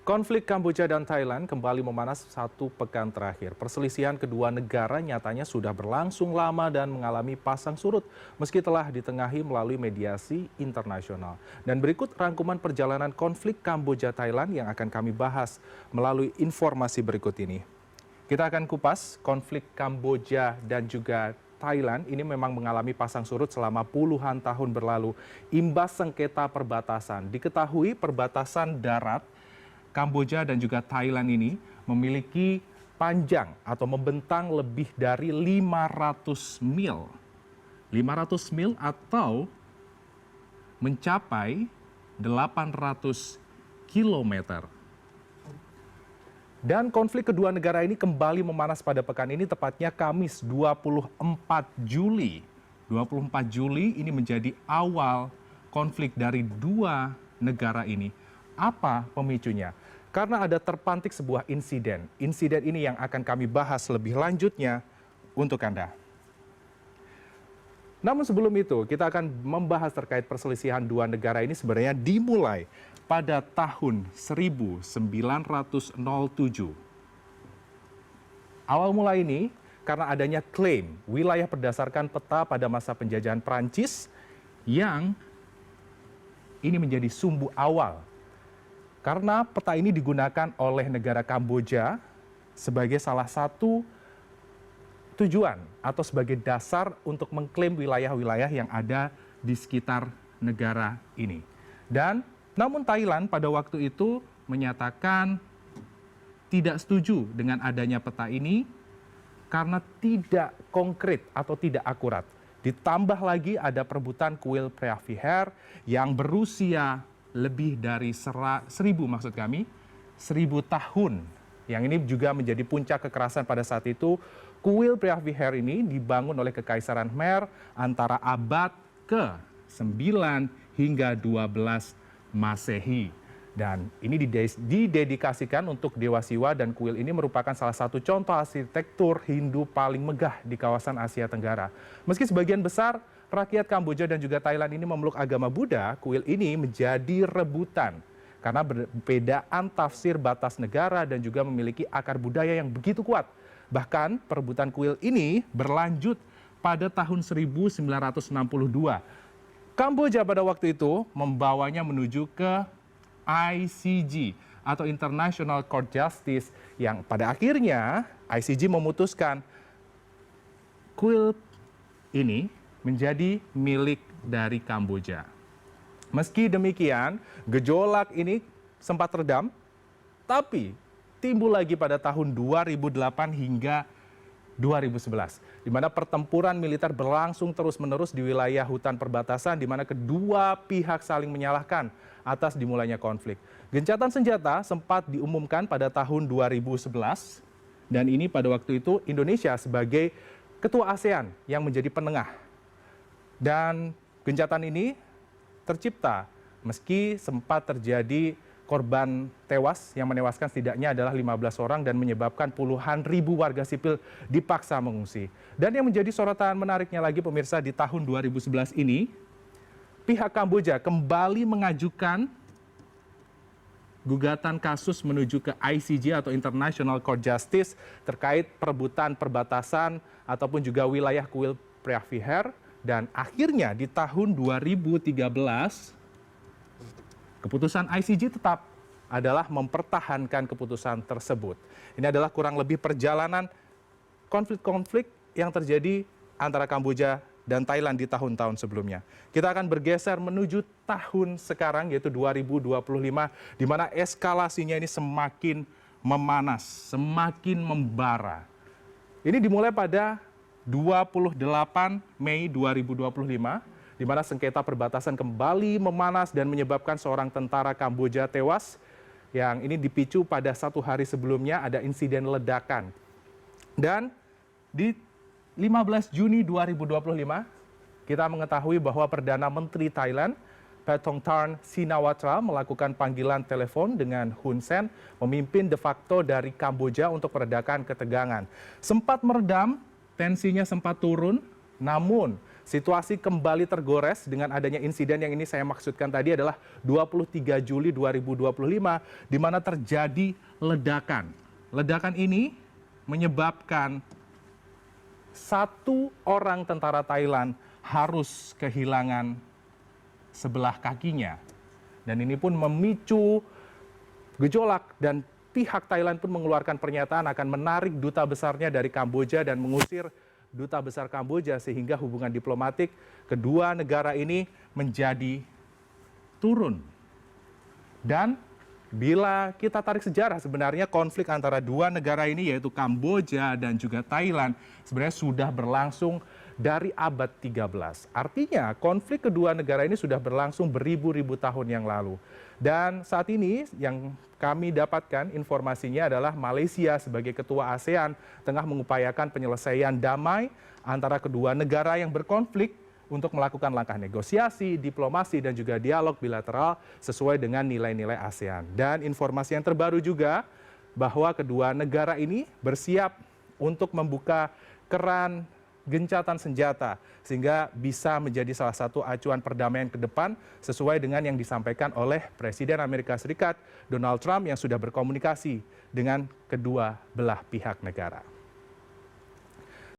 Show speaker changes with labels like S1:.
S1: Konflik Kamboja dan Thailand kembali memanas satu pekan terakhir. Perselisihan kedua negara nyatanya sudah berlangsung lama dan mengalami pasang surut meski telah ditengahi melalui mediasi internasional. Dan berikut rangkuman perjalanan konflik Kamboja-Thailand yang akan kami bahas melalui informasi berikut ini. Kita akan kupas konflik Kamboja dan juga Thailand ini memang mengalami pasang surut selama puluhan tahun berlalu. Imbas sengketa perbatasan. Diketahui perbatasan darat Kamboja dan juga Thailand ini memiliki panjang atau membentang lebih dari 500 mil. 500 mil atau mencapai 800 kilometer. Dan konflik kedua negara ini kembali memanas pada pekan ini, tepatnya Kamis 24 Juli. 24 Juli ini menjadi awal konflik dari dua negara ini. Apa pemicunya? Karena ada terpantik sebuah insiden. Insiden ini yang akan kami bahas lebih lanjutnya untuk Anda. Namun sebelum itu, kita akan membahas terkait perselisihan dua negara ini sebenarnya dimulai pada tahun 1907. Awal mula ini karena adanya klaim wilayah berdasarkan peta pada masa penjajahan Prancis yang ini menjadi sumbu awal. Karena peta ini digunakan oleh negara Kamboja sebagai salah satu tujuan atau sebagai dasar untuk mengklaim wilayah-wilayah yang ada di sekitar negara ini. Dan namun Thailand pada waktu itu menyatakan tidak setuju dengan adanya peta ini karena tidak konkret atau tidak akurat. Ditambah lagi ada perebutan kuil Preah Vihear yang berusia lebih dari 1000 tahun. Yang ini juga menjadi puncak kekerasan pada saat itu. Kuil Preah Vihear ini dibangun oleh Kekaisaran Khmer antara abad ke-9 hingga 12 Masehi. Dan ini didedikasikan untuk Dewa Siwa, dan kuil ini merupakan salah satu contoh arsitektur Hindu paling megah di kawasan Asia Tenggara. Meski sebagian besar rakyat Kamboja dan juga Thailand ini memeluk agama Buddha, kuil ini menjadi rebutan karena perbedaan tafsir batas negara dan juga memiliki akar budaya yang begitu kuat. Bahkan perebutan kuil ini berlanjut pada tahun 1962. Kamboja pada waktu itu membawanya menuju ke ICJ atau International Court Justice, yang pada akhirnya ICJ memutuskan kuil ini menjadi milik dari Kamboja. Meski demikian, gejolak ini sempat redam, tapi timbul lagi pada tahun 2008 hingga 2011, di mana pertempuran militer berlangsung terus-menerus di wilayah hutan perbatasan, di mana kedua pihak saling menyalahkan atas dimulainya konflik. Gencatan senjata sempat diumumkan pada tahun 2011, dan ini pada waktu itu Indonesia sebagai ketua ASEAN yang menjadi penengah. Dan gencatan ini tercipta meski sempat terjadi korban tewas, yang menewaskan setidaknya adalah 15 orang dan menyebabkan puluhan ribu warga sipil dipaksa mengungsi. Dan yang menjadi sorotan menariknya lagi pemirsa, di tahun 2011 ini pihak Kamboja kembali mengajukan gugatan kasus menuju ke ICJ atau International Court Justice terkait perebutan perbatasan ataupun juga wilayah kuil Preah Vihear. Dan akhirnya di tahun 2013, keputusan ICJ tetap adalah mempertahankan keputusan tersebut. Ini adalah kurang lebih perjalanan konflik-konflik yang terjadi antara Kamboja dan Thailand di tahun-tahun sebelumnya. Kita akan bergeser menuju tahun sekarang, yaitu 2025, di mana eskalasinya ini semakin memanas, semakin membara. Ini dimulai pada 28 Mei 2025, di mana sengketa perbatasan kembali memanas dan menyebabkan seorang tentara Kamboja tewas, yang ini dipicu pada satu hari sebelumnya ada insiden ledakan. Dan di 15 Juni 2025, kita mengetahui bahwa Perdana Menteri Thailand, Paetongtarn Shinawatra, melakukan panggilan telepon dengan Hun Sen, pemimpin de facto dari Kamboja, untuk meredakan ketegangan. Sempat meredam, tensinya sempat turun, namun Situasi kembali tergores dengan adanya insiden yang ini saya maksudkan tadi adalah 23 Juli 2025 di mana terjadi ledakan. Ledakan ini menyebabkan satu orang tentara Thailand harus kehilangan sebelah kakinya. Dan ini pun memicu gejolak dan pihak Thailand pun mengeluarkan pernyataan akan menarik duta besarnya dari Kamboja dan mengusir duta besar Kamboja sehingga hubungan diplomatik kedua negara ini menjadi turun. Dan bila kita tarik sejarah, sebenarnya konflik antara dua negara ini yaitu Kamboja dan juga Thailand sebenarnya sudah berlangsung dari abad 13. Artinya konflik kedua negara ini sudah berlangsung beribu-ribu tahun yang lalu. Dan saat ini yang kami dapatkan informasinya adalah Malaysia sebagai ketua ASEAN tengah mengupayakan penyelesaian damai antara kedua negara yang berkonflik untuk melakukan langkah negosiasi, diplomasi, dan juga dialog bilateral sesuai dengan nilai-nilai ASEAN. Dan informasi yang terbaru juga bahwa kedua negara ini bersiap untuk membuka keran gencatan senjata sehingga bisa menjadi salah satu acuan perdamaian ke depan sesuai dengan yang disampaikan oleh Presiden Amerika Serikat Donald Trump yang sudah berkomunikasi dengan kedua belah pihak negara.